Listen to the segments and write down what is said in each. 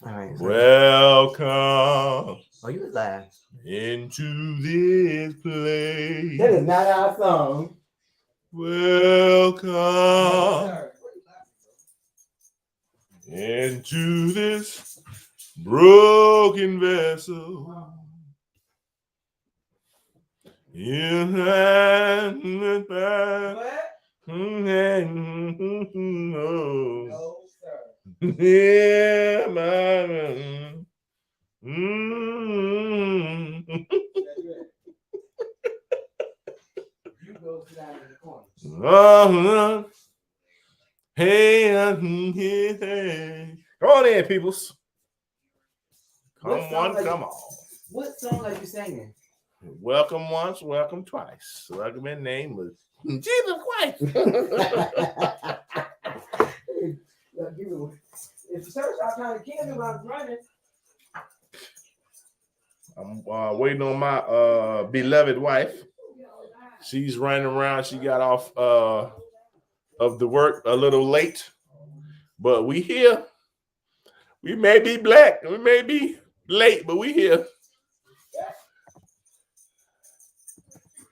All right. So. Welcome. Oh, you was live. Into this place. That is not our song. Welcome into this broken vessel. In hand back. No, sir. Yeah, man. You go sit down in the corner. Hey, come on in, peoples. Come on, come on. What song are you singing? Welcome once, welcome twice. Welcome in name was Jesus Christ. If the church out kind of candy while I'm running. I'm waiting on my beloved wife. She's running around. She got off of the work a little late, but we here. We may be black, we may be late, but we here.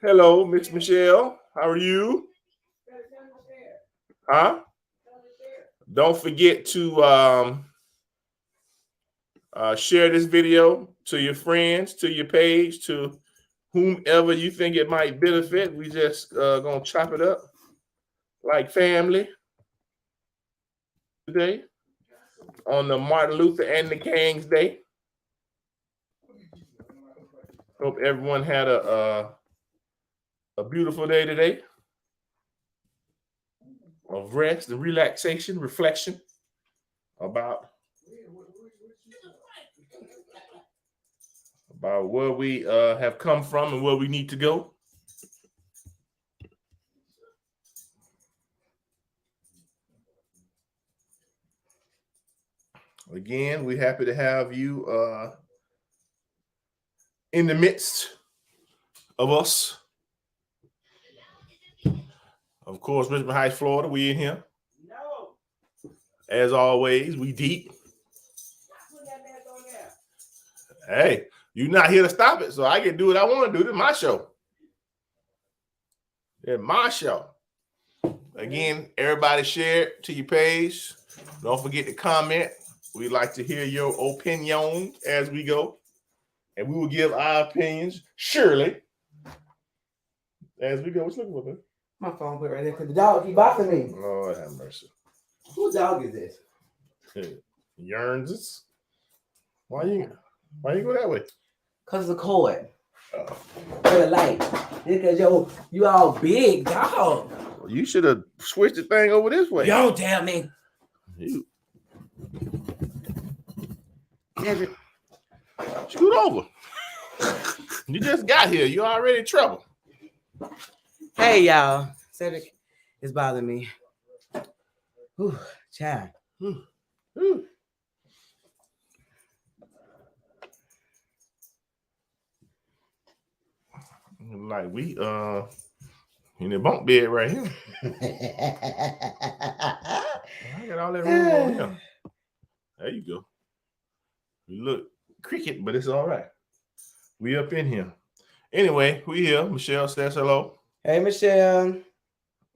Hello, Miss Michelle. How are you? Huh? Don't forget to share this video to your friends, to your page, to whomever you think it might benefit. We just gonna chop it up like family today on the Martin Luther and the King's Day. Hope everyone had a beautiful day today of rest and relaxation, reflection about where we have come from and where we need to go. Again, we're happy to have you in the midst of us. Of course, Richmond Heights, Florida, we in here. No. As always, we deep. Hey, you're not here to stop it, so I can do what I want to do. This is my show. It's my show. Again, everybody share it to your page. Don't forget to comment. We'd like to hear your opinion as we go. And we will give our opinions, surely, as we go. What's looking for, man? My phone put right there because the dog keep bothering me. Lord have mercy. Whose dog is this? Yearns. Why you go that way? Cause the cord. For the light. Because you all big dog. You should have switched the thing over this way. Don't tell me. You scoot over. You just got here. You already in trouble. Hey y'all. Cedric is bothering me. Whew, child. Like we in the bunk bed right here. I got all that room on here. There you go. You look cricket, but it's all right. We up in here. Anyway, we here. Michelle says hello. Hey Michelle.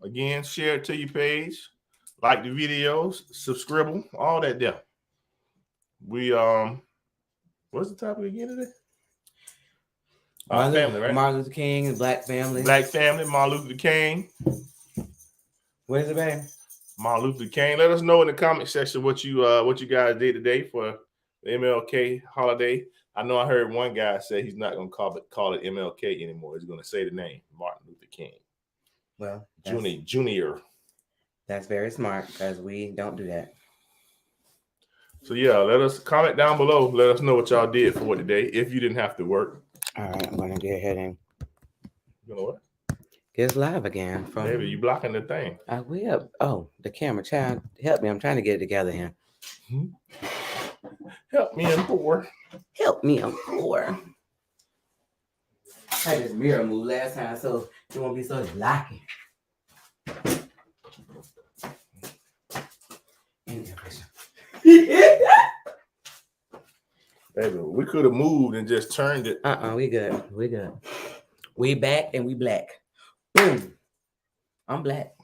Again, share it to your page. Like the videos, subscribe, all that there. We what's the topic again today? Our family, right? Martin Luther King and Black Families. Black family, Martin Luther King. What is it, babe? Martin Luther King. Let us know in the comment section what you guys did today for the MLK holiday. I know I heard one guy say he's not gonna call it MLK anymore. He's gonna say the name Martin Luther King. Well, Junior. That's very smart because we don't do that. So yeah, let us comment down below. Let us know what y'all did for today if you didn't have to work. All right, I'm gonna get ahead and You know what? get live again. Maybe you blocking the thing. I will. Oh, the camera, child, help me! I'm trying to get it together here. Help me, I'm poor. Help me, I'm poor. I had this mirror move last time, so it won't be so locking. Baby, we could have moved and just turned it. We good. We good. We back and we black. Boom. I'm black.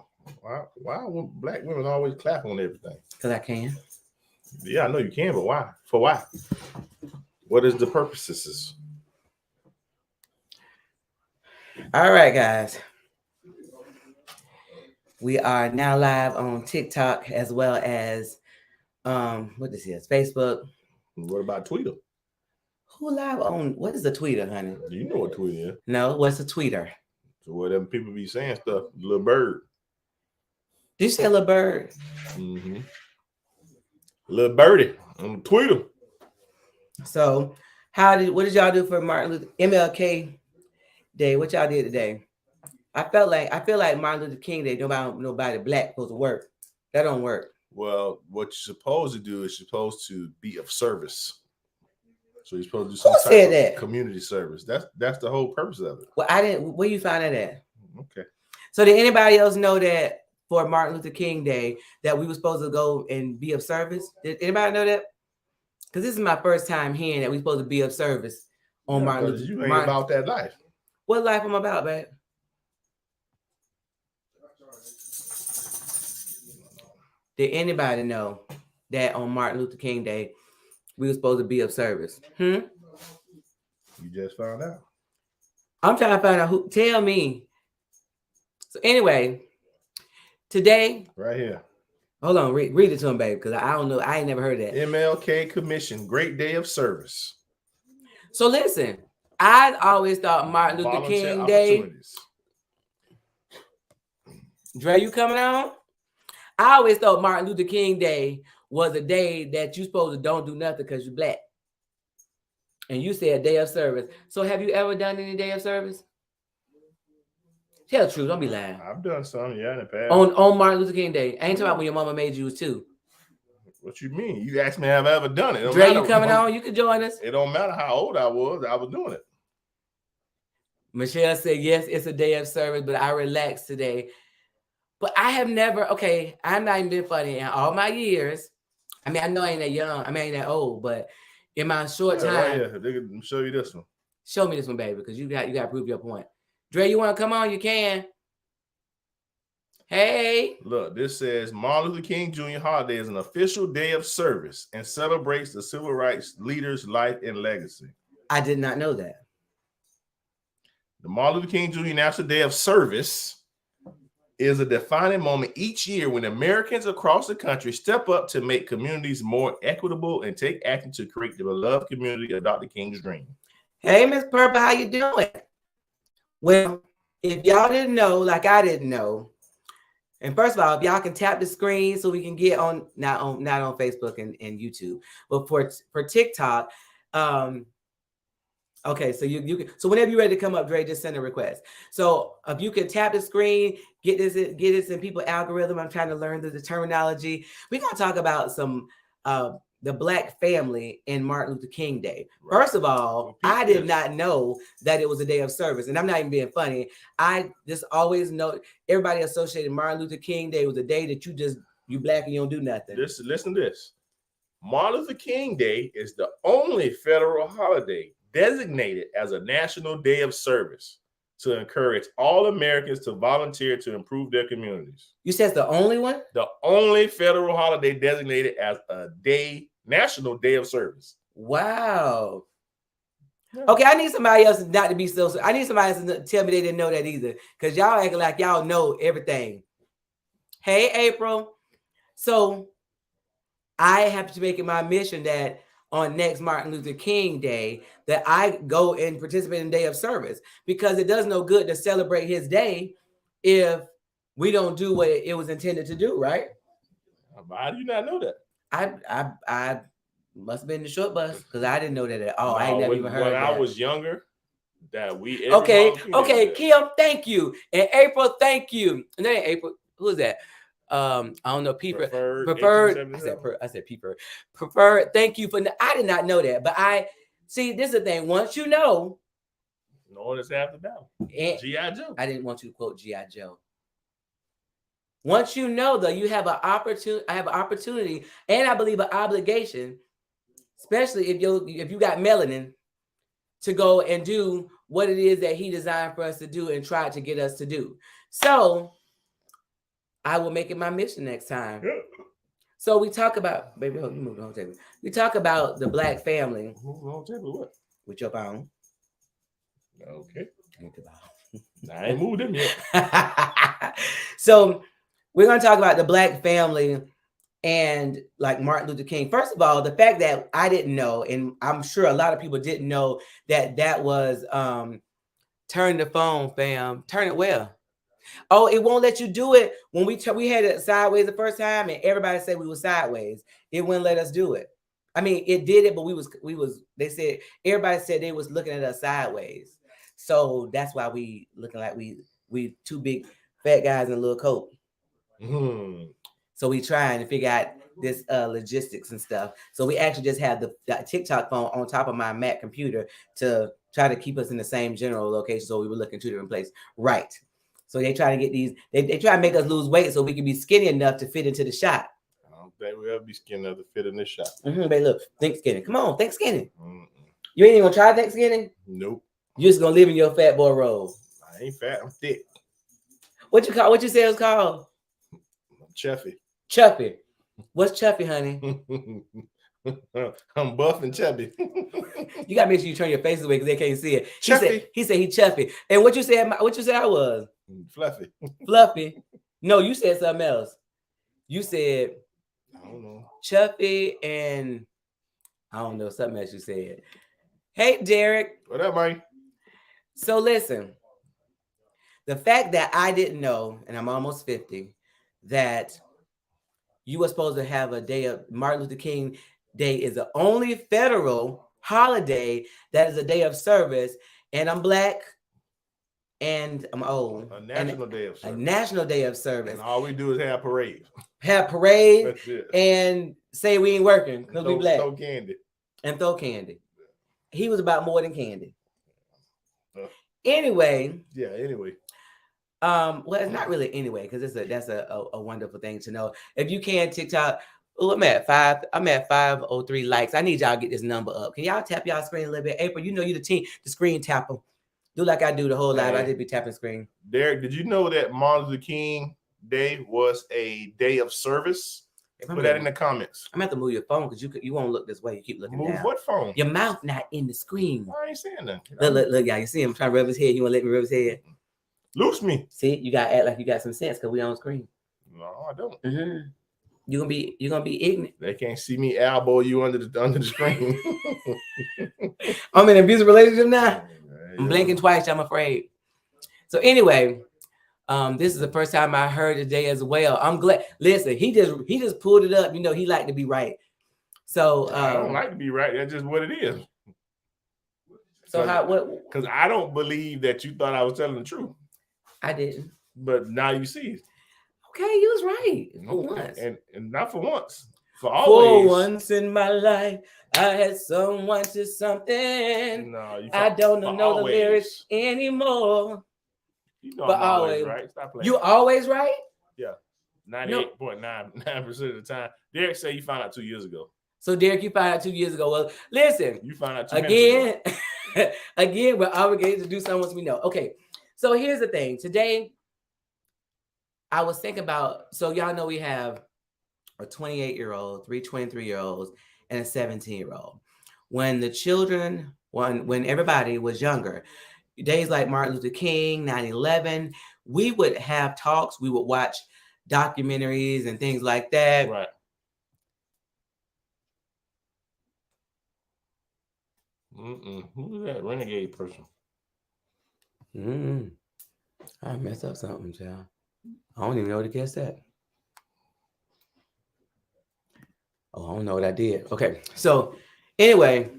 Why black women always clap on everything? Because I can. Yeah, I know you can, but why? For why? What is the purposes? All right, guys. We are now live on TikTok as well as what this is, Facebook. What about Twitter? Who live on what is a tweeter, honey? You know what Twitter is. No, what's a tweeter? So whatever people be saying stuff, little bird. Did you say little bird? Mm-hmm. Little birdie on Twitter. So what did y'all do for MLK Day? What y'all did today? I feel like Martin Luther King Day, nobody black supposed to work. That don't work. Well, what you're supposed to do is you're supposed to be of service. So you're supposed to do some type of community service. That's the whole purpose of it. Well, I didn't. Where you find that at? Okay. So did anybody else know that for Martin Luther King Day that we were supposed to go and be of service? Did anybody know that? Because this is my first time hearing that we're supposed to be of service on Martin Luther. You ain't about that life. What life I'm about, babe? Did anybody know that on Martin Luther King Day we were supposed to be of service? You just found out. I'm trying to find out who. Tell me. So anyway, today. Right here. Hold on, read it to him, babe, because I don't know. I ain't never heard that. MLK Commission, Great Day of Service. So listen, I always thought Martin Luther King Day. Dre, you coming on? I always thought Martin Luther King Day was a day that you supposed to don't do nothing because you're black. And you said day of service. So have you ever done any day of service? Tell the truth, don't be lying. I've done some, yeah, in the past. On Martin Luther King Day. I ain't talking about when your mama made you too. What you mean? You asked me have I ever done it. Dre, you coming on? You can join us. It don't matter how old I was doing it. Michelle said, yes, it's a day of service, but I relaxed today. But I have never, I'm not even been funny in all my years. I mean, I know I ain't that young. I mean, I ain't that old, but in my short time. Right, let me show you this one. Show me this one, baby, because you got to prove your point. Dre, you want to come on? You can. Hey. Look, this says Martin Luther King Jr. holiday is an official day of service and celebrates the civil rights leader's life and legacy. I did not know that. The Martin Luther King Jr. National Day of Service is a defining moment each year when Americans across the country step up to make communities more equitable and take action to create the beloved community of Dr. King's dream. Hey, Miss Purple, how you doing? Well, if y'all didn't know, like I didn't know, and first of all, if y'all can tap the screen so we can get on, not on Facebook and YouTube, but for TikTok, okay, so you can, so whenever you're ready to come up, Dre, just send a request. So if you can tap the screen, get this in people's algorithm. I'm trying to learn the terminology. We're gonna talk about some the Black family in Martin Luther King Day. Right. First of all, I did not know that it was a day of service, and I'm not even being funny. I just always know everybody associated Martin Luther King Day was a day that you black and you don't do nothing. Listen to this. Martin Luther King Day is the only federal holiday designated as a national day of service to encourage all Americans to volunteer to improve their communities. You said it's the only one? The only federal holiday designated as a national day of service. Wow. Yeah. Okay, I need somebody else not to be so. I need somebody else to tell me they didn't know that either, because y'all acting like y'all know everything. Hey, April. So I have to make it my mission that on next Martin Luther King Day that I go and participate in Day of Service, because it does no good to celebrate his day if we don't do what it was intended to do, right? How do you not know that? I must have been the short bus, because I didn't know that at all. I ain't never even heard when that. I was younger, that we okay, Kim, thank you, and April, thank you, and then April, who is that? I don't know. Preferred. I said preferred. Thank you for. I did not know that, but I see. This is the thing. Once you know, knowing is half the battle. G.I. Joe. I didn't want you to quote G.I. Joe. Once you know, though, you have an opportunity. I have an opportunity, and I believe an obligation. especially if you got melanin, to go and do what it is that he designed for us to do and tried to get us to do. So I will make it my mission next time. Yeah. So we talk about, baby, you move the whole table. We talk about the Black family. Move the whole table what? With your phone. Okay. I ain't moved him yet. So we're going to talk about the Black family and like Martin Luther King. First of all, the fact that I didn't know, and I'm sure a lot of people didn't know that was turn the phone, fam. Turn it well. Oh, it won't let you do it. When we had it sideways the first time, and everybody said we were sideways. It wouldn't let us do it. I mean, it did it, but we was. They said everybody said they was looking at us sideways. So that's why we looking like we two big fat guys in a little coat. Mm-hmm. So we trying to figure out this logistics and stuff. So we actually just have the TikTok phone on top of my Mac computer to try to keep us in the same general location. So we were looking 2 different places. Right. So they try to get these, they try to make us lose weight so we can be skinny enough to fit into the shot. I don't think we'll ever be skinny enough to fit in this shot. Mm-hmm, baby, look, think skinny. Come on, think skinny. Mm-mm. You ain't even gonna try think skinny? Nope. You just gonna live in your fat boy role. I ain't fat, I'm thick. What you say it's called? Chuffy. Chuffy. What's Chuffy, honey? I'm buff and chubby. You gotta make sure you turn your face away because they can't see it. Chuffy. He said he chuffy. And what you said I was? Fluffy. Fluffy. No, you said something else. You said I don't know. Chuffy and I don't know, something else you said. Hey, Derek. What up, man? So listen, the fact that I didn't know, and I'm almost 50, that you were supposed to have a day of Martin Luther King Day is the only federal holiday that is a day of service, and I'm Black and I'm old. A national day of service. A national day of service. And all we do is have parades. Have parade and say we ain't working because we Black. Throw candy. And throw candy. He was about more than candy. Anyway. Yeah, anyway. Well, it's not really anyway, because that's a wonderful thing to know. If you can TikTok, I'm at 503 likes. I need y'all to get this number up. Can y'all tap y'all screen a little bit? April, you know you the screen tapper. Do like I do the whole live. I did be tapping screen. Derek, did you know that Martin Luther King Day was a day of service? Put that in the comments. I'm gonna have to move your phone because you won't look this way. You keep looking down. Move what phone? Your mouth not in the screen. I ain't saying that. Look, y'all. You see him trying to rub his head. You want to let me rub his head? Loose me. See, you gotta act like you got some sense because we on screen. No, I don't. Mm-hmm. You're gonna be ignorant. They can't see me elbow you under the screen. I'm in an abusive relationship now. I'm blinking twice, I'm afraid. So anyway, this is the first time I heard today as well. I'm glad. Listen, he just pulled it up. You know, he like to be right. So I don't like to be right. That's just what it is. So what? Because I don't believe that you thought I was telling the truth. I didn't. But now you see it. Okay, you was right. For once. And not for once. For always. For once in my life, I had someone to something. No, I don't know the lyrics anymore. You know I'm always right. Stop playing. You always right? Yeah. 98.99% of the time. Derek said you found out 2 years ago. So Derek, you found out 2 years ago. Well, listen. You found out 2 minutes ago. Again, we're obligated to do something once we know. Okay. So here's the thing. Today, I was thinking about, so y'all know we have a 28-year-old, 3 23-year-olds, and a 17-year-old. When the children, when everybody was younger, days like Martin Luther King, 9/11, we would have talks, we would watch documentaries and things like that. Right. Who is that renegade person? I messed up something, child. I don't even know what to guess that. Oh, I don't know what I did. Okay, so anyway,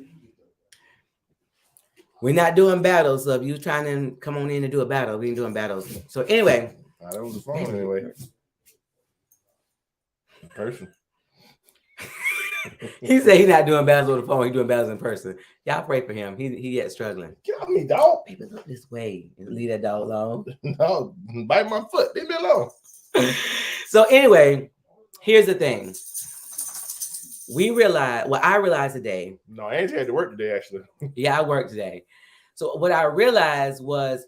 we're not doing battles. So if you trying to come on in and do a battle, we ain't doing battles. So anyway, I don't the phone anyway. In person. He said he's not doing battles on the phone. He's doing battles in person. Y'all pray for him. He yet struggling. Get off me, dog. People look this way and leave that dog alone. No, bite my foot. Leave me alone. So anyway, here's the thing. we realized, well, I realized today. No, Angie had to work today, actually. Yeah, I worked today. So what I realized was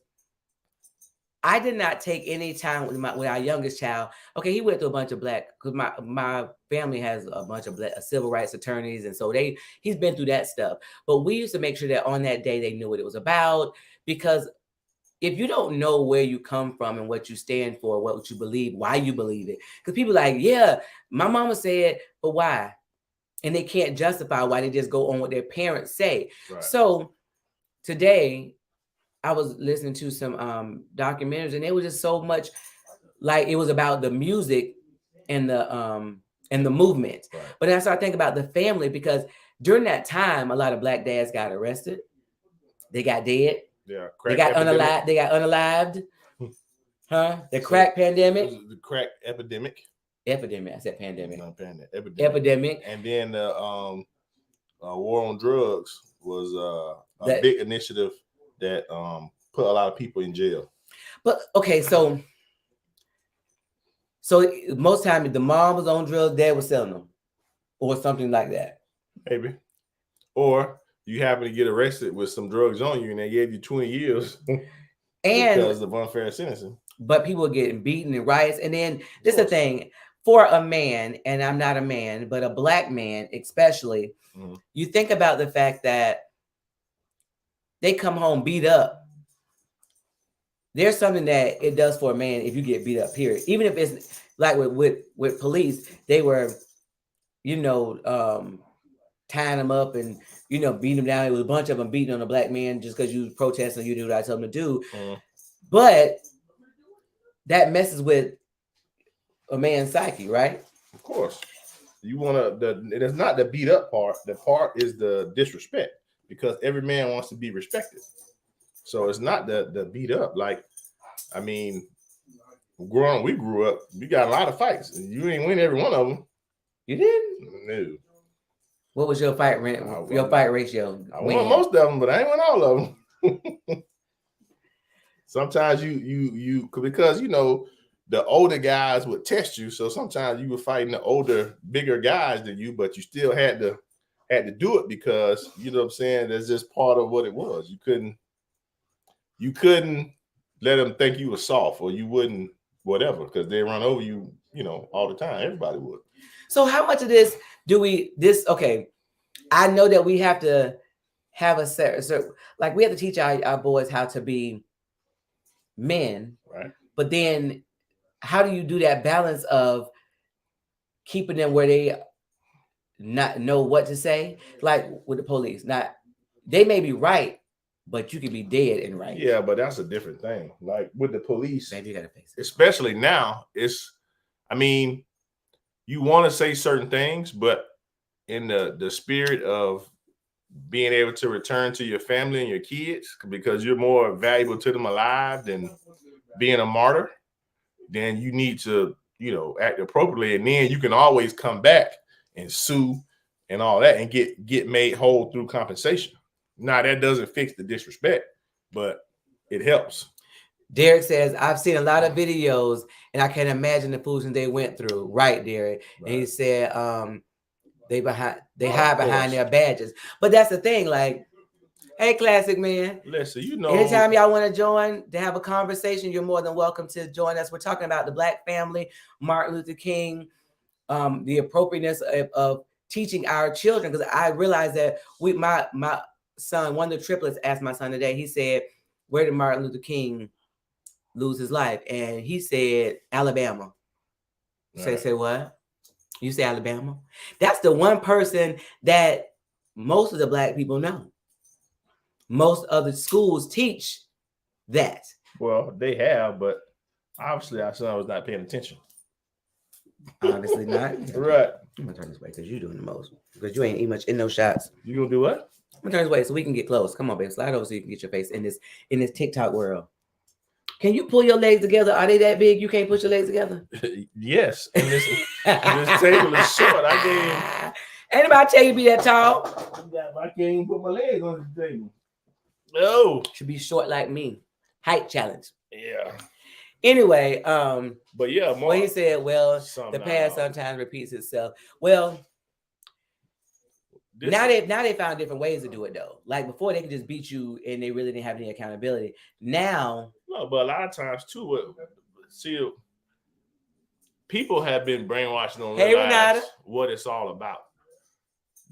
I did not take any time with our youngest child. Okay, he went through a bunch of black, because my family has a bunch of civil rights attorneys, and so he's been through that stuff. But we used to make sure that on that day they knew what it was about, because if you don't know where you come from and what you stand for, what you believe, why you believe it, because people are like, yeah, my mama said, but why? And they can't justify why. They just go on what their parents say. Right. So today I was listening to some documentaries, and it was just so much like it was about the music and the movement. Right. But then I started thinking about the family, because during that time, a lot of black dads got arrested. They got dead. Yeah. They got unalived. They got unalived. Huh? The crack pandemic. The crack epidemic. Epidemic. I said pandemic. No, pandemic. Epidemic. And then the war on drugs was a big initiative that put a lot of people in jail. But okay, so most time the mom was on drugs, dad was selling them, or something like that. Maybe. Or you happen to get arrested with some drugs on you, and they gave you 20 years because of unfair sentencing. But people were getting beaten in riots. And then this is the thing, for a man, and I'm not a man, but a black man especially, you think about the fact that they come home beat up. There's something that it does for a man if you get beat up, period. Even if it's like with police, they were, tying them up and, beating them down. It was a bunch of them beating on a black man just because you was protesting, you do what I told them to do. But that messes with a man's psyche, right? Of course. You want to, it is not the beat up part. The part is the disrespect, because every man wants to be respected. So it's not the beat up. Like, I mean, we grew up, we got a lot of fights. You ain't win every one of them. You didn't? No. What was your fight ratio? I won most of them, but I ain't win all of them. Sometimes you because the older guys would test you, so sometimes you were fighting the older, bigger guys than you, but you still had to do it because you know what I'm saying. That's just part of what it was. You couldn't let them think you were soft, or you wouldn't whatever, because they run over you, all the time. Everybody would. So how much of this okay, I know that we have to have a certain, like we have to teach our boys how to be men, right? But then how do you do that balance of keeping them where they not know what to say? Like with the police, they may be right, but you could be dead and right. Yeah, but that's a different thing. Like with the police, maybe you gotta face it. Especially now, you want to say certain things, but in the spirit of being able to return to your family and your kids, because you're more valuable to them alive than being a martyr, then you need to, act appropriately. And then you can always come back and sue and all that and get made whole through compensation. Now, that doesn't fix the disrespect, but it helps. Derek says, I've seen a lot of videos and I can imagine the foolishness they went through. Right, Derek. Right. And he said, they hide behind their badges. But that's the thing, like, hey, classic man. Listen, anytime y'all want to join to have a conversation, you're more than welcome to join us. We're talking about the Black family, Martin Luther King, the appropriateness of teaching our children. Because I realized that my son, one of the triplets, asked my son today, he said, where did Martin Luther King lose his life? And he said, Alabama. So I said, what? You say Alabama? That's the one person that most of the Black people know. Most of the schools teach that. Well, they have, but obviously our son was not paying attention. Honestly not. Right. I'm gonna turn this way because you're doing the most. Because you ain't even much in those shots. You gonna do what? I'm gonna turn this way so we can get close. Come on, baby. Slide over so you can get your face in this TikTok world. Can you pull your legs together? Are they that big? You can't put your legs together? Yes. And this table is short. I can't. Anybody tell you to be that tall? I can't even put my legs on the table. No. Should be short like me. Height challenge. Yeah. Anyway, but yeah, he said, well, the past sometimes repeats itself. Well, Now they found different ways to do it though. Like before, they could just beat you and they really didn't have any accountability. Now, no, but a lot of times too, see, people have been brainwashed on realize what it's all about.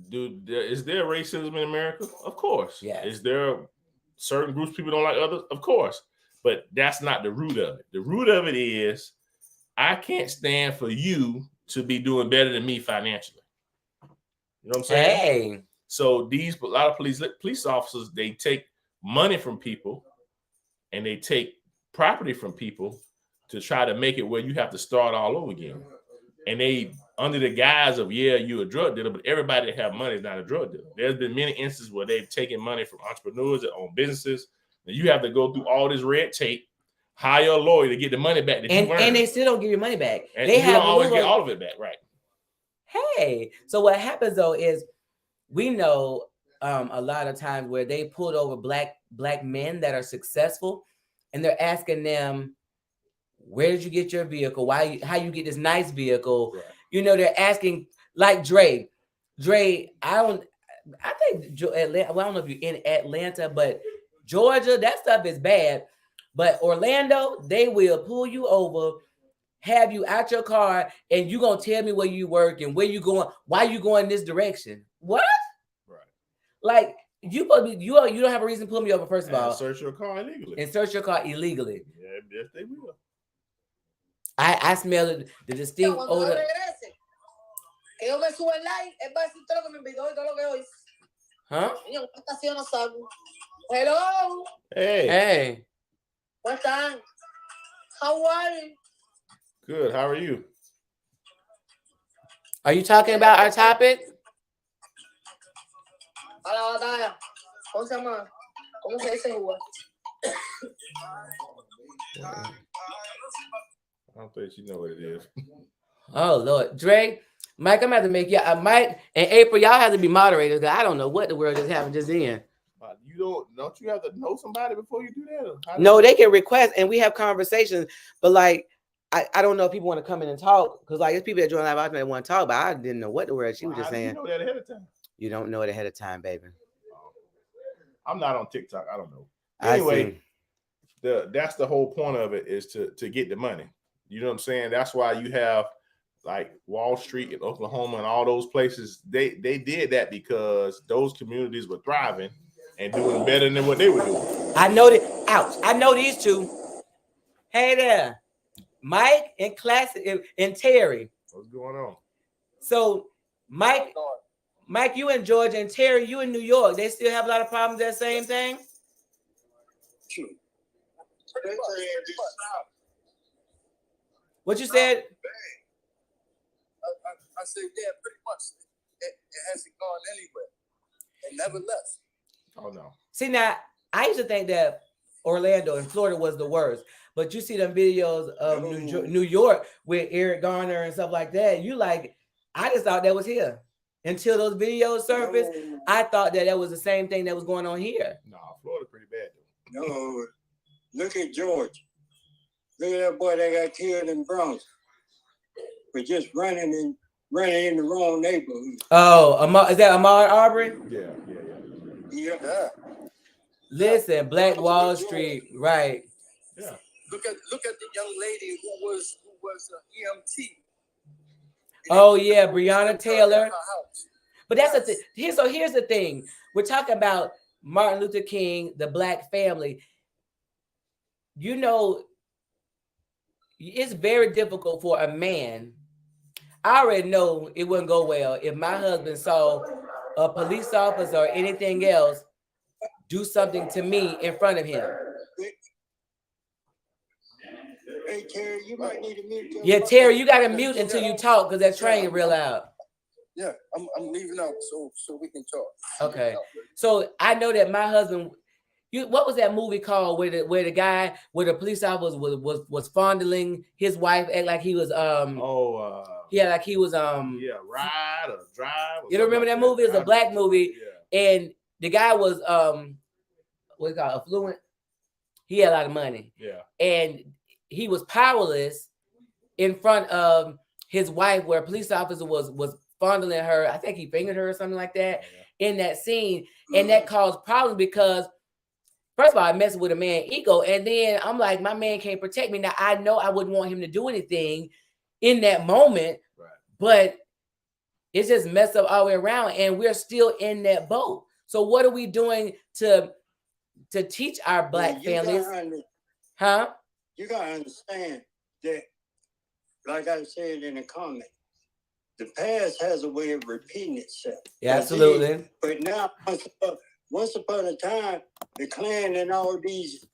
Dude, is there racism in America? Of course. Yeah. Is there certain groups people don't like others? Of course. But that's not the root of it. The root of it is I can't stand for you to be doing better than me financially. You know what I'm saying? Hey. So a lot of police officers, they take money from people and they take property from people to try to make it where you have to start all over again. And they, under the guise of, you're a drug dealer, but everybody that have money is not a drug dealer. There's been many instances where they've taken money from entrepreneurs that own businesses, and you have to go through all this red tape, hire a lawyer to get the money back that you earned. And they still don't give you money back. And you don't always get all of it back, right? Hey, so what happens though is we know a lot of times where they pulled over black men that are successful, and they're asking them, where did you get your vehicle? How you get this nice vehicle? Right. You know, they're asking, like Dre, I think Atlanta, well, I don't know if you're in Atlanta, but Georgia, that stuff is bad. But Orlando, they will pull you over, have you out your car, and you gonna tell me where you work and where you going, why you going this direction. What? Right. Like you don't have a reason to pull me over, first of all. Search your car illegally. Yeah, yes, they will. I smell the distinct odor. Huh? Hello. Hey. What's on? How are you? Good. How are you? Are you talking about our topic? Hola, ¿cómo se llama? ¿Cómo se dice igual? I don't think you know what it is. Oh Lord, Dre, Mike, I'm gonna have to make you. Mike and April, y'all have to be moderators. Cause I don't know what the world just happened just then. Don't you have to know somebody before you do that? No, they can request and we have conversations, but like I don't know if people want to come in and talk because like there's people that join live out that want to talk, but I didn't know what the word she was just saying. You know that ahead of time. You don't know it ahead of time, baby. I'm not on TikTok. I don't know. Anyway, that's the whole point of it is to get the money. You know what I'm saying? That's why you have like Wall Street in Oklahoma and all those places. They did that because those communities were thriving and doing better than what they were doing. I know that. Ouch! I know these two. Hey there, Mike and Classic and Terry. What's going on? So Mike, you in Georgia, and Terry, you in New York. They still have a lot of problems. That same thing. True. What you said? I said, yeah, pretty much. It hasn't gone anywhere. It never left. Oh no. See, now I used to think that Orlando and Florida was the worst, but you see them videos of New York with Eric Garner and stuff like that. You like, I just thought that was here until those videos surfaced. No. I thought that was the same thing that was going on here. No, Florida pretty bad though. No, look at George. Look at that boy that got killed in Bronx for just running in the wrong neighborhood. Oh, is that Ahmaud Arbery? Yeah. Listen, Black Wall Street, right? Yeah. Look at the young lady who was an EMT. Oh yeah, Breonna Taylor. But that's the thing. Here's the thing. We're talking about Martin Luther King, the Black family. You know, it's very difficult for a man. I already know it wouldn't go well if my husband saw a police officer or anything else do something to me in front of him. Hey, Terry, you might need to mute. Yeah, Terry, you got to mute until you talk because that train real loud. Yeah, I'm leaving out so we can talk. Okay. So I know that my husband, what was that movie called where the police officer was fondling his wife, act like he was like he was ride or drive. You don't remember that movie? It's a black movie, and the guy was what's it called, affluent. He had a lot of money. Yeah, and he was powerless in front of his wife, where a police officer was fondling her. I think he fingered her or something like that in that scene. And that caused problems because, first of all, I messed with a man's ego. And then I'm like, my man can't protect me. Now, I know I wouldn't want him to do anything in that moment, but it's just messed up all the way around. And we're still in that boat. So what are we doing to teach our Black families? You got to understand that, like I said in the comment, the past has a way of repeating itself. Yeah, absolutely. But now, once upon a time, the Klan and all these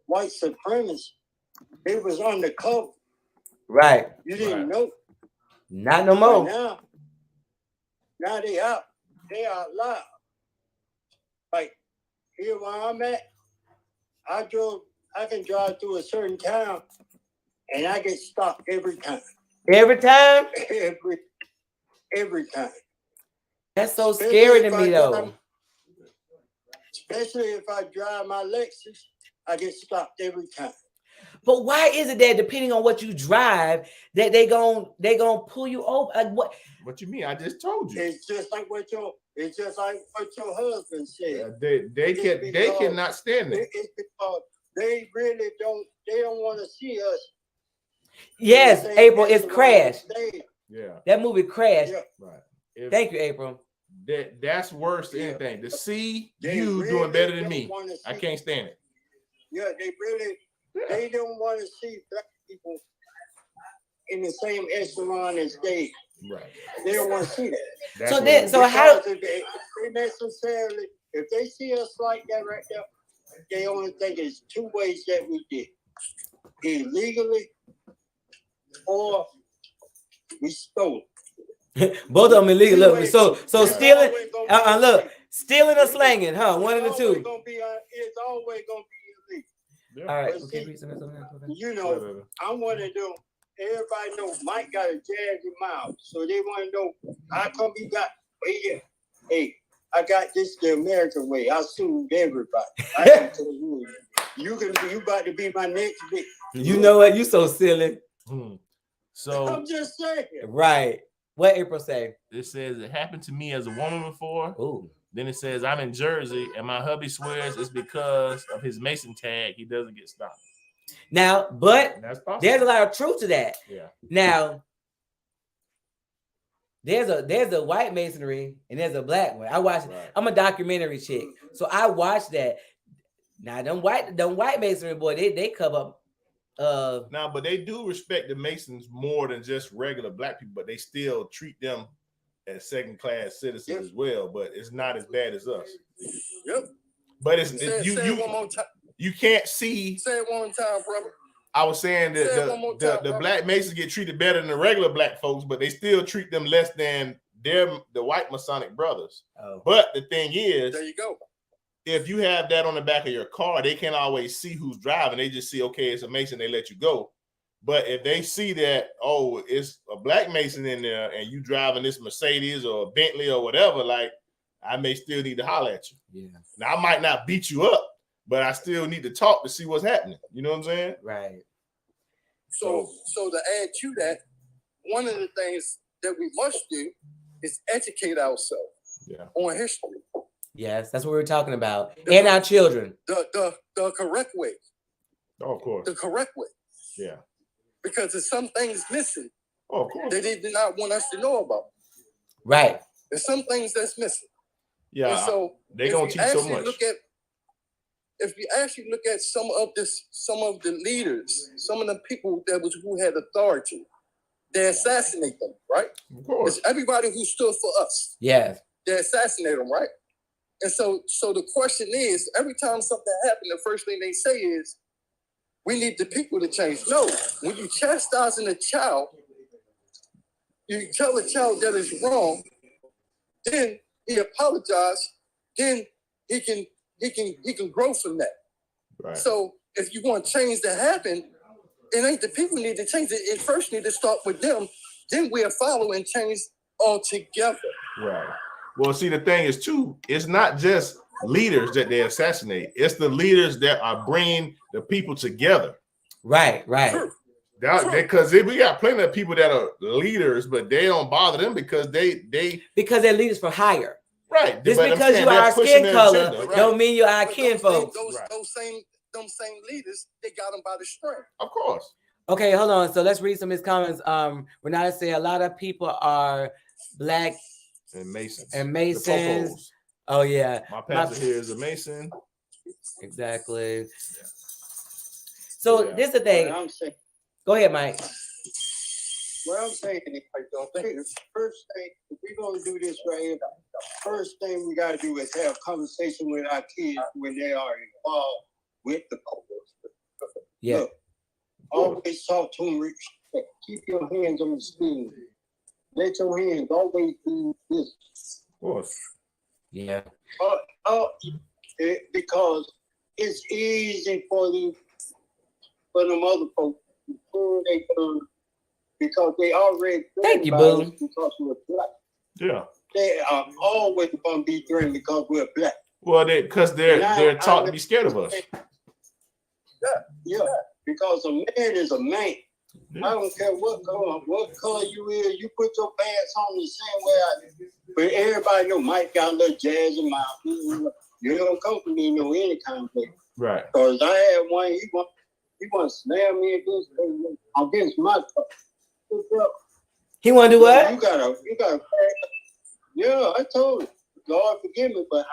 white supremacists, they was undercover. Right. You didn't know. Not no more. Now they out. They out loud. Like here where I'm at, I can drive through a certain town and I get stopped every time. Every time? Every time. That's so scary to me, though. Especially if I drive my Lexus, I get stopped every time. But why is it that depending on what you drive, that they gon' pull you over? Like what? What you mean? I just told you. It's just like what your husband said. They cannot stand it. It's because they really don't want to see us. Yes, April, it's Crash. Yeah. That movie Crash. Yeah. Right. Thank you, April. That's worse than anything. To see you really doing better than me, I can't stand it. Yeah, they don't want to see Black people in the same echelon as they. Right. They don't want to see that. So how? They necessarily, if they see us like that right there, they only think it's two ways that we did: illegally or we stole. Both of them illegal. Look, so stealing. Look, stealing or slanging, huh? One of the two. It's always gonna be illegal. Yeah. All right. Okay. You know, I want to know. Everybody know Mike got a jazzy mouth, so they want to know how come he got. Hey, I got this the American way. I sued everybody. I can tell you, you about to be my next big. You know what? You so silly. So I'm just saying. Right. What April say? It says it happened to me as a woman before. Ooh. Then it says I'm in Jersey and my hubby swears it's because of his Mason tag he doesn't get stopped. Now, but there's a lot of truth to that. Yeah. Now, there's a white masonry and there's a black one. I watch. Right. I'm a documentary chick, so I watch that. Now, them white masonry boy, they cover up. Now, but they do respect the Masons more than just regular Black people, but they still treat them as second-class citizens as well. But it's not as bad as us. Yep. But it's say it one more time. You can't see. Say it one time, brother. I was saying that the Black Masons get treated better than the regular Black folks, but they still treat them less than the white Masonic brothers. Oh. But the thing is, there you go. If you have that on the back of your car, they can't always see who's driving. They just see, okay, it's a Mason, they let you go. But if they see that, oh, it's a Black Mason in there and you driving this Mercedes or a Bentley or whatever, like, I may still need to holler at you. Yeah. Now, I might not beat you up, but I still need to talk to see what's happening. You know what I'm saying? Right. So to add to that, one of the things that we must do is educate ourselves on history. Yes, that's what we're talking about. And our children. The correct way. Oh, of course. The correct way. Yeah. Because there's some things missing. Oh, of course. That they did not want us to know about. Right. There's some things that's missing. Yeah. And so they're gonna teach so much. If you actually look at some of the leaders, some of the people who had authority, they assassinate them, right? Of course. It's everybody who stood for us. Yes. They assassinate them, right? And so the question is, every time something happens, the first thing they say is, we need the people to change. No, when you chastising a child, you tell a child that it's wrong, then he apologizes, then he can grow from that. Right. So if you want change to happen, it ain't the people need to change it. It first need to start with them. Then we'll follow and change all together. Right. Well, see, the thing is, too, it's not just leaders that they assassinate. It's the leaders that are bringing the people together. Right, right. Because we got plenty of people that are leaders, but they don't bother them because because they're leaders for hire. Right. Just because you are skin color don't mean you're our kin folks. Them same leaders, they got them by the string. Of course. Okay, hold on. So let's read some of his comments. Renata said a lot of people are black and Masons. The oh yeah. My pastor here is a Mason. Exactly. Yeah. So this is the thing. Go ahead, Mike. What I'm saying is, the first thing, if we're going to do this right here, first thing we got to do is have a conversation with our kids when they are involved with the police. Yeah. Look, always talk to them, respect. Keep your hands on the screen. Let your hands always do this. Of course. Yeah. Because it's easy for them other folks before they come. Because they already thank you, boo. Because we're black. Yeah. They are always going to be threatened because we're black. Well, because they're taught to be scared of us. Yeah. Because a man is a man. Yeah. I don't care what color you is. You put your pants on the same way I do. But everybody know Mike got a little jazz in mouth. You don't come for me no any kind of way. Right. Because I had one. He want to slam me against my car. He want to do what? You got yeah, I told him. Lord forgive me, but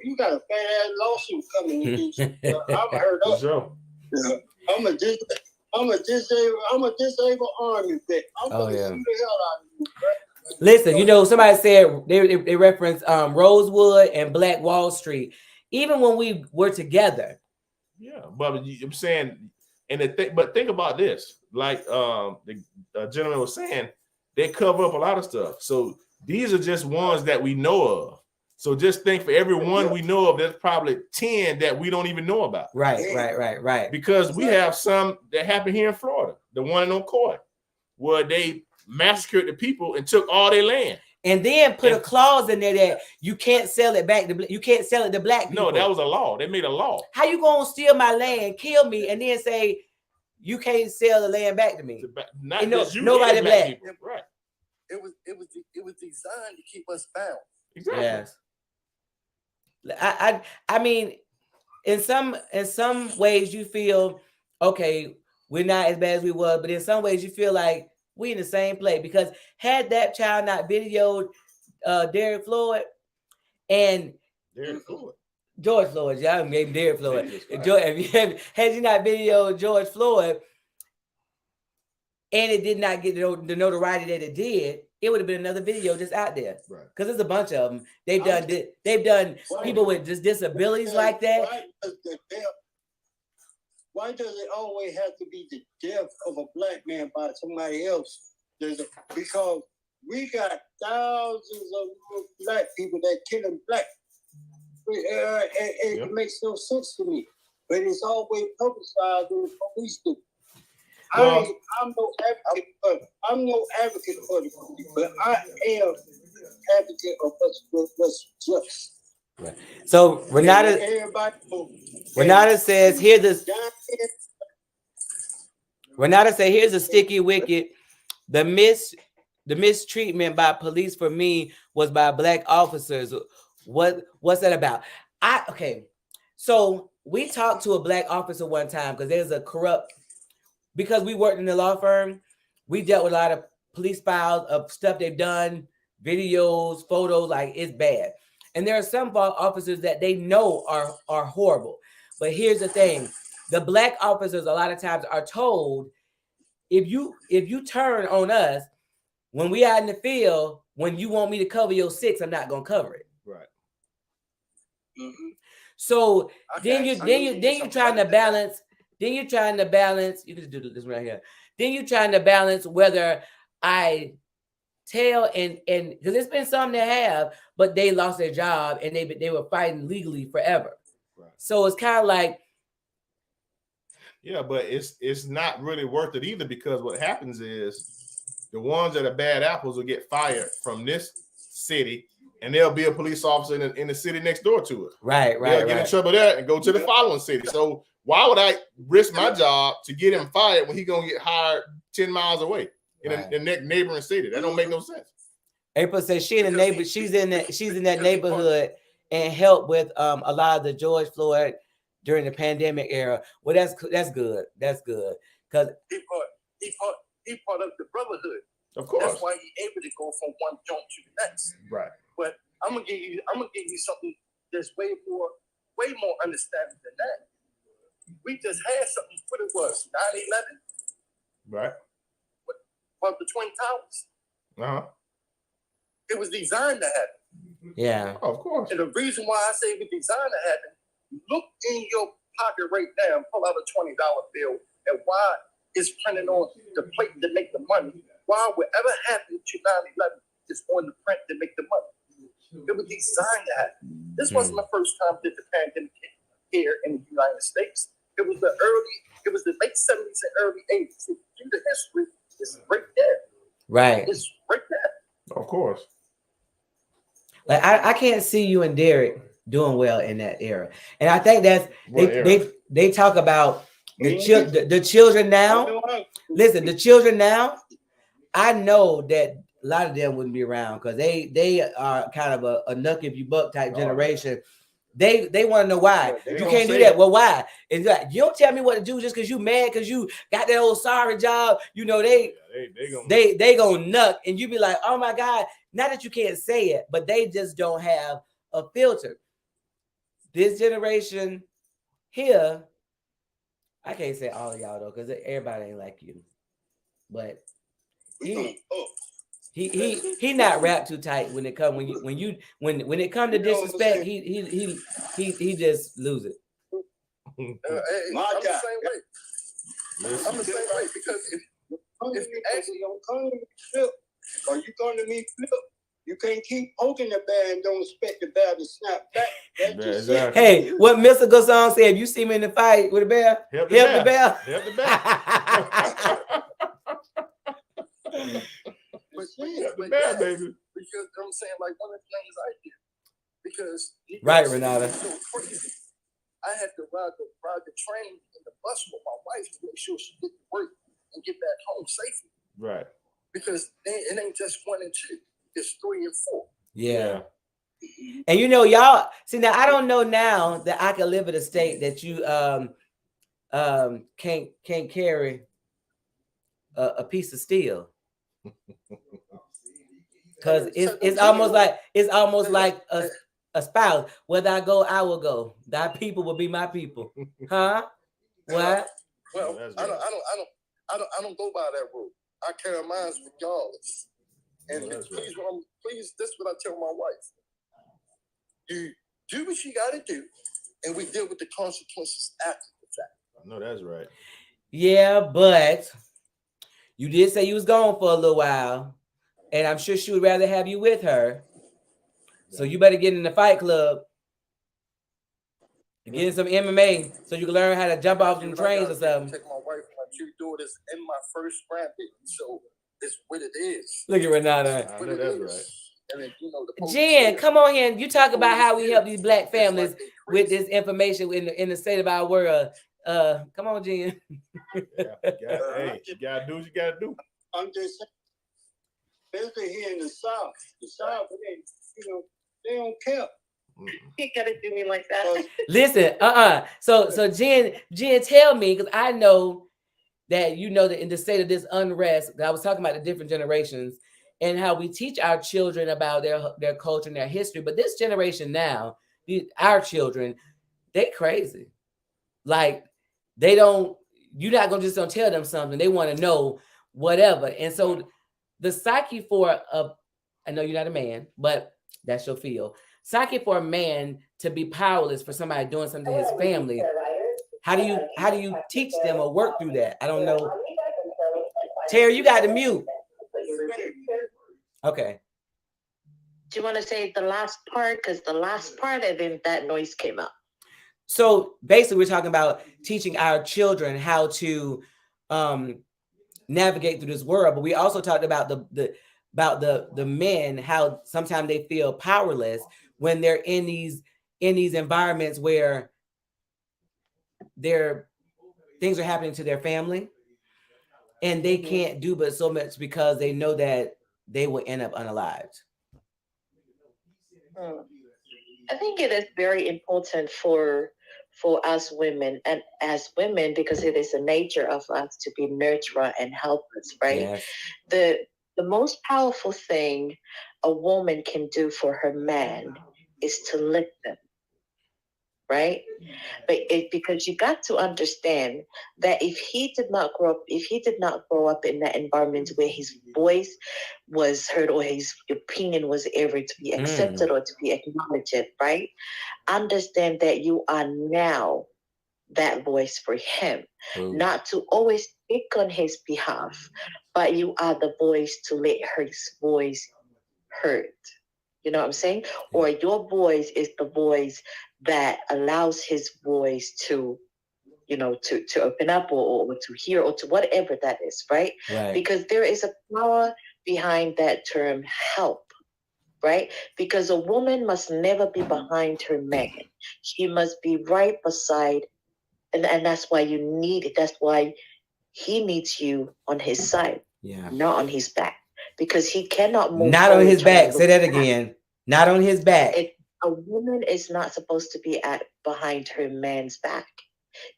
you got a fat ass lawsuit coming against you. I'm hurt up. Sure. Yeah. I'm a disabled army vet. I'm gonna shoot the hell out of you, bro. Listen, somebody said they referenced Rosewood and Black Wall Street, even when we were together. Yeah, but I'm saying, but think about this. Like the gentleman was saying, they cover up a lot of stuff. So these are just ones that we know of. So just think for every one we know of, there's probably 10 that we don't even know about. Right. Because we have some that happened here in Florida. The one in Court, where they massacred the people and took all their land. And then put a clause in there that you can't sell it back. You can't sell it to black people. No, that was a law. They made a law. How you gonna steal my land, kill me, and then say you can't sell the land back to me? Nobody black. People. Right. It was designed to keep us bound. Exactly. Yes. I mean, in some ways you feel okay, we're not as bad as we were, but in some ways you feel like we in the same place, because had that child not videoed Derek Floyd and George Floyd, y'all gave him Derek Floyd. Had you not videoed George Floyd and it did not get the notoriety that it did, it would have been another video just out there. Right. Because there's a bunch of them. They've done people with just disabilities like that. Why does it always have to be the death of a black man by somebody else? Because we got thousands of black people that killing black. It makes no sense to me. But it's always publicized in the police do. I'm no advocate for the police, but I am advocate of what's just. Right. So Renata says here's a sticky wicket. The mistreatment by police for me was by black officers. What's that about? So we talked to a black officer one time because there's a corrupt. Because we worked in the law firm, we dealt with a lot of police files of stuff they've done, videos, photos, like it's bad. And there are some officers that they know are horrible. But here's the thing. The black officers a lot of times are told, if you turn on us, when we out in the field, when you want me to cover your 6, I'm not gonna cover it. Right. Mm-hmm. So then you're trying to balance. Then you're trying to balance. You can do this right here. Then you're trying to balance whether I tell and because there's been some that have, but they lost their job and they were fighting legally forever. Right. So it's kind of like, yeah, but it's not really worth it either, because what happens is the ones that are bad apples will get fired from this city, and there'll be a police officer in the city next door to it. Right. They'll get in trouble there and go to the following city. So Why would I risk my job to get him fired when he gonna get hired 10 miles away in the neighboring city? That don't make no sense. April says she's in that neighborhood and helped with a lot of the George Floyd during the pandemic era. Well, that's good. That's good because he part of the brotherhood. Of course, that's why he able to go from one joint to the next. Right. But I'm gonna give you something that's way more understanding than that. We just had something. What it was 9/11. Right. What the Twin Towers? It was designed to happen. Yeah. Oh, of course. And the reason why I say it was designed to happen, look in your pocket right now and pull out a $20 bill and why it's printed on the plate to make the money. Why whatever happened to 9/11 is on the print to make the money. It was designed to happen. This wasn't the first time that the pandemic hit here in the United States. It was the late 70s and early 80s. If you do the history, it's right there. Right. It's right there. Of course. Like I can't see you and Derek doing well in that era. And I think that's they talk about the children now. Listen, the children now, I know that a lot of them wouldn't be around because they are kind of a nuck if you buck type generation. They want to know why you can't do that. Well, why? It's like you don't tell me what to do just because you mad because you got that old sorry job. You know they gonna nuck, and you be like, oh my God. Not that you can't say it, but they just don't have a filter. This generation here, I can't say all of y'all though, because everybody ain't like you. But he not wrapped too tight when it come when it come to disrespect, he just lose it. I'm the same way. I'm the same way because if you actually don't come to me flip, or you come to me flip, you can't keep poking the bear and don't expect the bear to snap back. Exactly. Hey, what Mr. Gasson said, if you see me in the fight with a bear, help the bear. Help the bear. but yeah, baby. Because I'm saying, like, one of the things I did, because right, Renata. So crazy. I had to ride the train and the bus with my wife to make sure she get to work and get back home safely. Right. Because it ain't just 1 and 2; it's 3 and 4. Yeah. And you know, y'all see now. I don't know now that I can live in a state that you can't carry a piece of steel. Because it's almost like a spouse. Whether I go, I will go. Thy people will be my people. Huh? What? Well, I don't go by that rule. I carry mine regardless. And please, this is what I tell my wife. You do what you got to do, and we deal with the consequences after the fact. I know that's right. Yeah, but you did say you was gone for a little while, and I'm sure she would rather have you with her. So you better get in the fight club, get in some MMA, so you can learn how to jump off them trains or something. Take my wife, my 2 daughters, and my first grandbaby. So it's what it is. Look at Renata. I know that's right. And then, Jen, come on here. You talk about how we help these black families with this information in the state of our world. Come on, Jen. Hey, you gotta do what you gotta do. I'm just saying, especially here in the South, they don't care. You gotta do me like that. Listen, So Jen, tell me, because I know that you know that in the state of this unrest, I was talking about the different generations and how we teach our children about their culture and their history. But this generation now, our children, they crazy. Like you're not gonna just tell them something. They want to know whatever. And so the psyche for I know you're not a man, but that's your field. Psyche for a man to be powerless for somebody doing something to his family. How do you teach them or work through that? I don't know. Terry, you got to mute. Okay. Do you want to say the last part? Because the last part, I think that noise came up. So basically, we're talking about teaching our children how to navigate through this world, but we also talked about the men, how sometimes they feel powerless when they're in these environments where things are happening to their family, and they can't do but so much because they know that they will end up unalived. I think it is very important for us women, and as women, because it is the nature of us to be nurturer and helpers, right? Yes. The most powerful thing a woman can do for her man is to lift them, right? But because you got to understand that if he did not grow up in that environment where his voice was heard or his opinion was ever to be accepted or to be acknowledged, right? Understand that you are now that voice for him. Ooh. Not to always speak on his behalf, but you are the voice to let his voice heard. You know what I'm saying? Or your voice is the voice that allows his voice to, to open up or to hear or to whatever that is, right? Because there is a power behind that term help, right? Because a woman must never be behind her man. She must be right beside, and that's why you need it. That's why he needs you on his side, not on his back. Because he cannot move. Not on his back. Say that again. Not on his back. A woman is not supposed to be behind her man's back.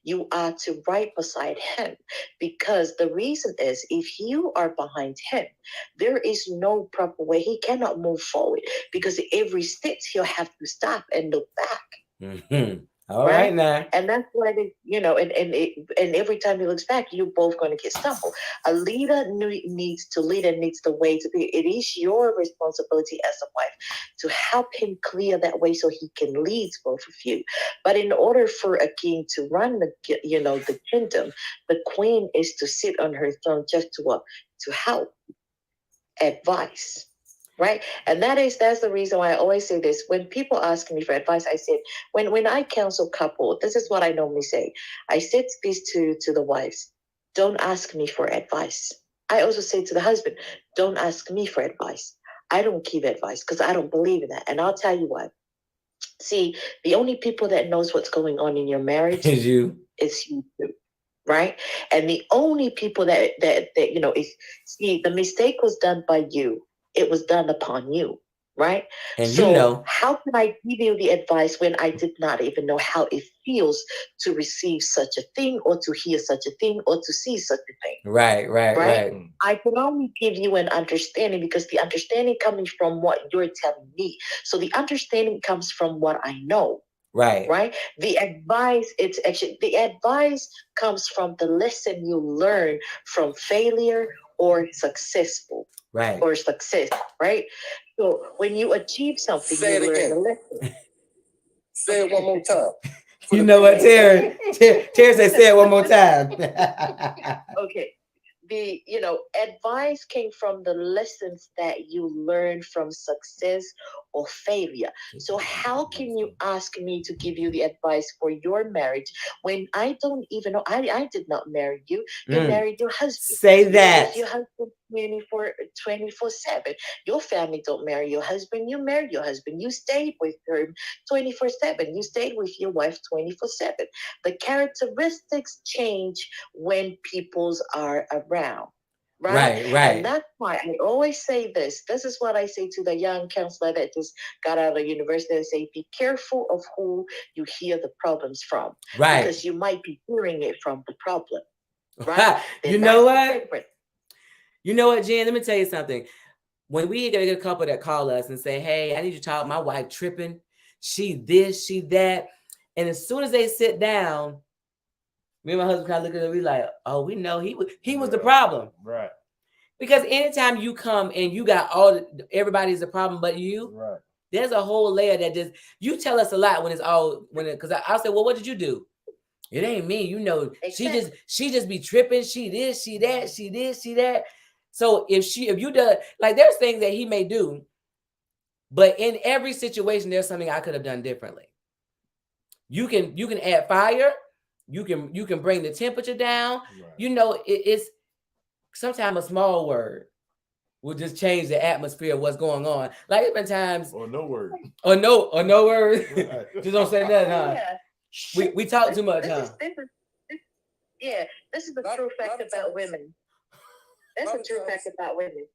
You are to right beside him, because the reason is if you are behind him, there is no proper way. He cannot move forward because every step he'll have to stop and look back. Mm-hmm. All right now. And that's why and every time he looks back, you're both going to get stumbled. A leader needs the way to be. It is your responsibility as a wife to help him clear that way so he can lead both of you. But in order for a king to run the kingdom, the queen is to sit on her throne just to help, advise. Right. And that's the reason why I always say this. When people ask me for advice, I said, when I counsel couple, this is what I normally say. I said this to the wives, don't ask me for advice. I also say to the husband, don't ask me for advice. I don't give advice because I don't believe in that. And I'll tell you what. See, the only people that knows what's going on in your marriage is you. Right? And the only people that see, the mistake was done by you. It was done upon you, right? And so how can I give you the advice when I did not even know how it feels to receive such a thing or to hear such a thing or to see such a thing? Right. I can only give you an understanding because the understanding coming from what you're telling me. So the understanding comes from what I know. Right. The advice comes from the lesson you learn from failure or successful. Right. Or success. Right. So when you achieve something, say you it again. learn the lesson. Say it one more time. You know what, Terry? Terry said, say it one more time. Okay. The advice came from the lessons that you learn from success or failure. So how can you ask me to give you the advice for your marriage when I don't even know? I did not marry you. You married your husband. Say that. Your husband 24/7. Your family don't marry your husband. You married your husband. You stayed with her 24/7. You stayed with your wife 24/7. The characteristics change when peoples are around. Right. And that's why I always say this. This is what I say to the young counselor that just got out of university. I say, be careful of who you hear the problems from. Right. Because you might be hearing it from the problem. Right. You know what? You know what, Jen? Let me tell you something. When we get a couple that call us and say, hey, I need you to talk, my wife tripping. She this, she that. And as soon as they sit down, me and my husband kind of look at them, we like, oh, we know he was the problem. Right. Because anytime you come and you got everybody's a problem but you, right. There's a whole layer that just, you tell us a lot because I'll say, well, what did you do? It ain't me, exactly. she just be tripping. She this, she that, she this, she that. So if you do, like, there's things that he may do, but in every situation, there's something I could have done differently. You can add fire. You can bring the temperature down. Right. It's sometimes a small word will just change the atmosphere of what's going on. Like, it's been times. Or no word. Or no word. Right. Just don't say nothing, huh? Yeah. We talk too much, huh? This is the true fact about women. That's the true fact about women.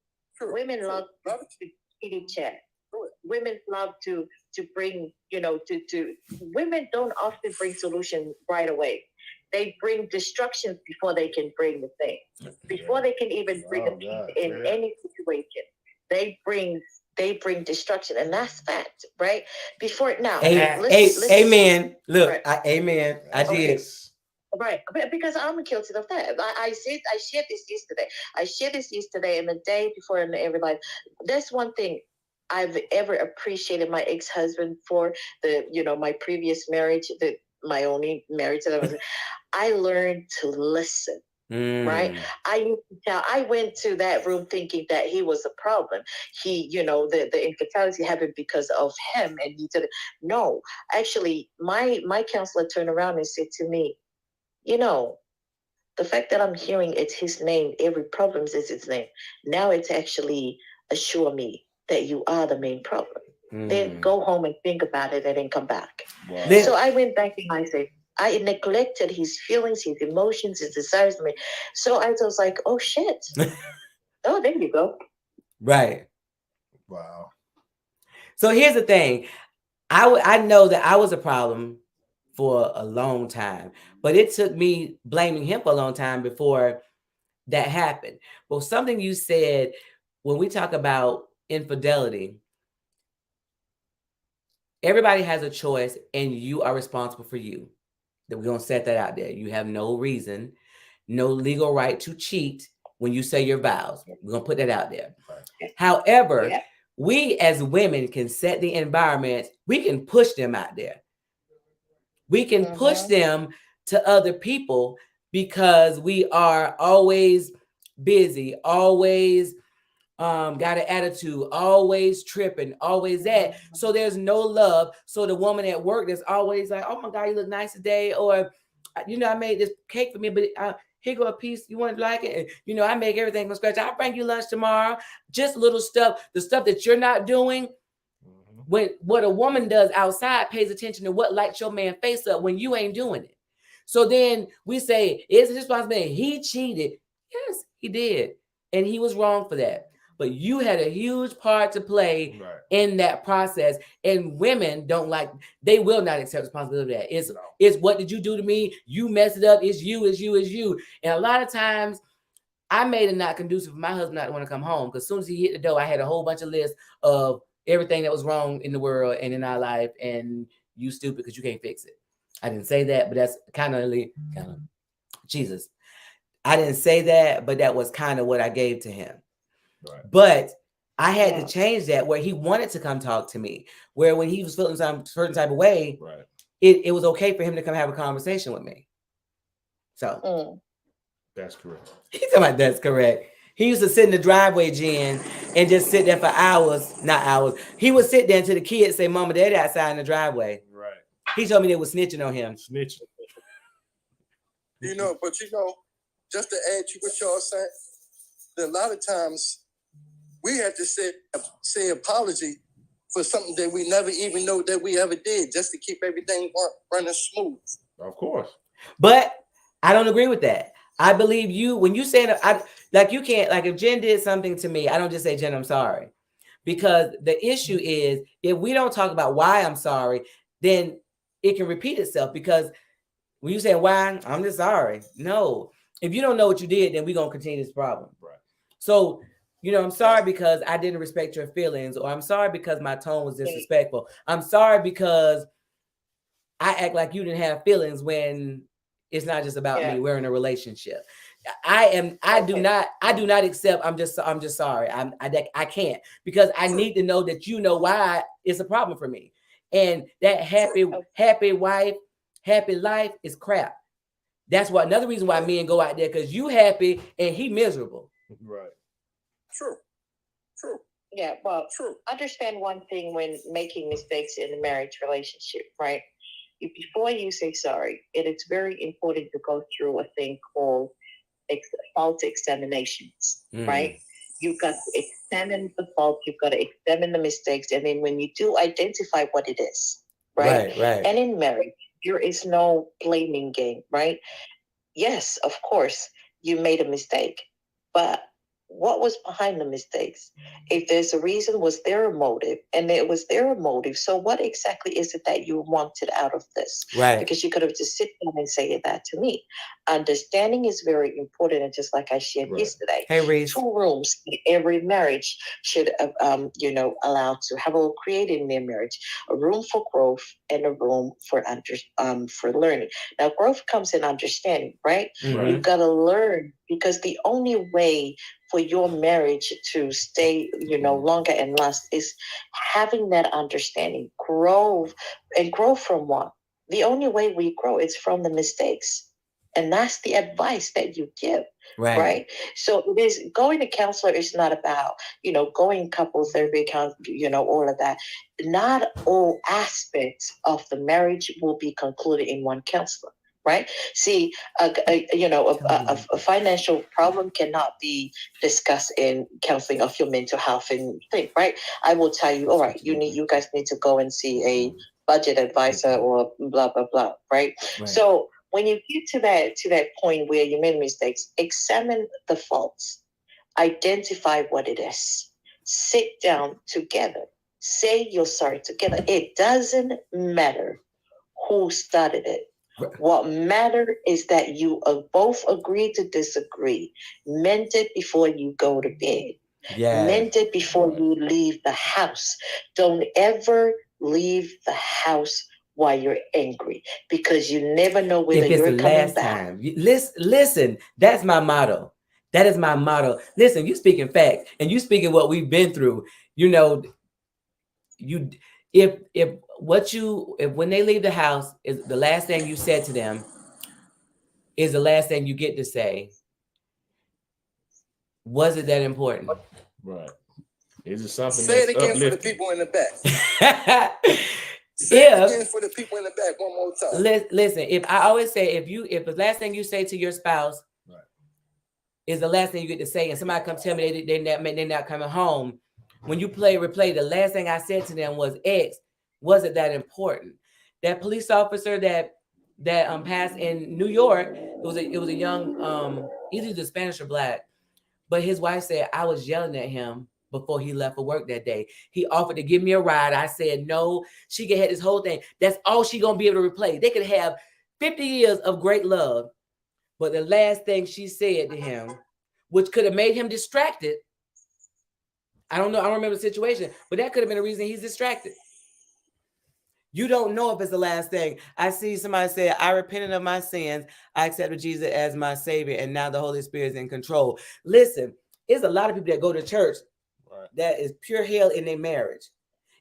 Women love to kitty chat. Women love to bring, to women don't often bring solution right away. They bring destruction before they can bring the thing. Before they can even bring the peace in any situation, they bring destruction, and that's fact, right? Before now, listen, amen. Look, right. Amen. I did. Right, because I'm guilty of that. I shared this yesterday, and the day before, and everybody. That's one thing I've ever appreciated my ex-husband for, my previous marriage, my only marriage that I was. I learned to listen. Right. I went to that room thinking that he was a problem. He, the infertility happened because of him, and he said, no, actually, my counselor turned around and said to me, the fact that I'm hearing it's his name, every problem is his name. Now it's actually assure me that you are the main problem. Then go home and think about it and then come back. Wow. So I went back and I said, I neglected his feelings, his emotions, his desires. So I was like, oh shit. Oh, there you go. Right. Wow. So here's the thing. I know that I was a problem for a long time, but it took me blaming him for a long time before that happened. But something you said when we talk about infidelity, everybody has a choice and you are responsible for you. That we're going to set that out there. You have no reason, no legal right to cheat when you say your vows. We're going to put that out there. Right. However, we as women can set the environment. We can push them out there. We can push them to other people because we are always busy, always got an attitude, always tripping, always that. So there's no love. So the woman at work that's always like, oh my God, you look nice today. Or, I made this cake for me, but here go a piece. You want to like it? And, I make everything from scratch. I'll bring you lunch tomorrow. Just little stuff, the stuff that you're not doing. When what a woman does outside pays attention to what lights your man face up when you ain't doing it. So then we say, it's his responsibility. He cheated. Yes, he did. And he was wrong for that. But you had a huge part to play in that process. And women they will not accept responsibility for that. It's what did you do to me? You messed it up. It's you. And a lot of times I made it not conducive for my husband not to want to come home. Because as soon as he hit the door, I had a whole bunch of lists of everything that was wrong in the world and in our life, and you stupid because you can't fix it. I didn't say that, but that's kind of Jesus. I didn't say that, but that was kind of what I gave to him. Right. But I had to change that where he wanted to come talk to me, where when he was feeling some certain type of way, it was okay for him to come have a conversation with me. So that's correct. He's talking about that's correct. He used to sit in the driveway, Jen, and just sit there for hours, not hours. He would sit there until the kids say, Mama, Daddy outside in the driveway. Right. He told me they were snitching on him. Snitching. But just to add to what y'all said, that a lot of times we have to say apology for something that we never even know that we ever did, just to keep everything running smooth. Of course. But I don't agree with that. I believe you when you say you can't, if Jen did something to me, I don't just say, Jen, I'm sorry. Because the issue is if we don't talk about why I'm sorry, then it can repeat itself. Because when you say why, I'm just sorry. No. If you don't know what you did, then we're going to continue this problem. Right. So, I'm sorry because I didn't respect your feelings, or I'm sorry because my tone was disrespectful. I'm sorry because I act like you didn't have feelings when it's not just about me. We're in a relationship. I do not accept. I'm just sorry. I can't, because I need to know that why it's a problem for me. And that happy wife, happy life is crap. That's another reason why men go out there, because you happy and he miserable. Right. True. Yeah, well, true. Understand one thing when making mistakes in a marriage relationship, right? Before you say sorry, it is very important to go through a thing called fault examinations, right? You've got to examine the fault, you've got to examine the mistakes, and then when you do identify what it is, right? Right. And in marriage, there is no blaming game, right? Yes, of course, you made a mistake, but what was behind the mistakes? If there's a reason, was there a motive? And it was there a motive. So what exactly is it that you wanted out of this? Right. Because you could have just sit down and say that to me. Understanding is very important. And just like I shared yesterday, Hey, Reese. 2 rooms in every marriage should, allow to have or create in their marriage a room for growth and a room for learning. Now, growth comes in understanding, right? Mhm. You've got to learn, because the only way for your marriage to stay, longer and last is having that understanding. Grow from what? The only way we grow is from the mistakes. And that's the advice that you give. Right. So it is going to counselor is not about, going couple therapy, all of that. Not all aspects of the marriage will be concluded in one counselor. Right. See, a financial problem cannot be discussed in counseling of your mental health and thing. Right. I will tell you, all right, you guys need to go and see a budget advisor or blah, blah, blah. Right. So when you get to that point where you made mistakes, examine the faults, identify what it is, sit down together, say you're sorry together. It doesn't matter who started it. What matters is that you both agree to disagree. Meant it before you go to bed. Meant it before you leave the house. Don't ever leave the house while you're angry, because you never know whether if it's you're the coming last back. time. Listen, that's my motto. That is my motto. Listen, you speaking facts, and you speaking what we've been through. If when they leave the house, is the last thing you said to them is the last thing you get to say. Was it that important? Right. Is it something? Say it that's again uplifting? for the people in the back. Say it again for the people in the back one more time. Listen, if I always say, if the last thing you say to your spouse is the last thing you get to say, and somebody comes tell me they're not coming home, when you replay, the last thing I said to them was X. Was it that important? That police officer that passed in New York, it was a young either Spanish or Black, but his wife said I was yelling at him before he left for work that day. He offered to give me a ride. I said no. She could have this whole thing. That's all she gonna be able to replay. They could have 50 years of great love, but the last thing she said to him, which could have made him distracted. I don't know. I don't remember the situation, but that could have been a reason he's distracted. You don't know if it's the last thing. I see somebody say, I repented of my sins. I accepted Jesus as my savior, and now the Holy Spirit is in control. Listen, there's a lot of people that go to church that is pure hell in their marriage.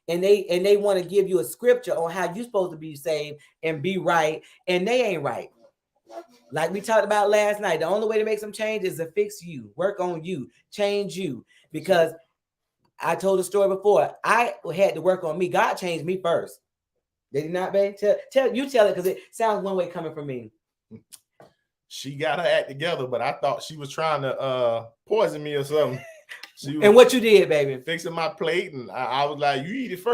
And they want to give you a scripture on how you're supposed to be saved and be right, and they ain't right. Like we talked about last night, the only way to make some change is to fix you, work on you, change you. Because I told the story before, I had to work on me. God changed me first. Did he not, babe? Tell it, because it sounds one way coming from me. She got her act together, but I thought she was trying to poison me or something. And what you did, baby? Fixing my plate, and I was like, you eat it first.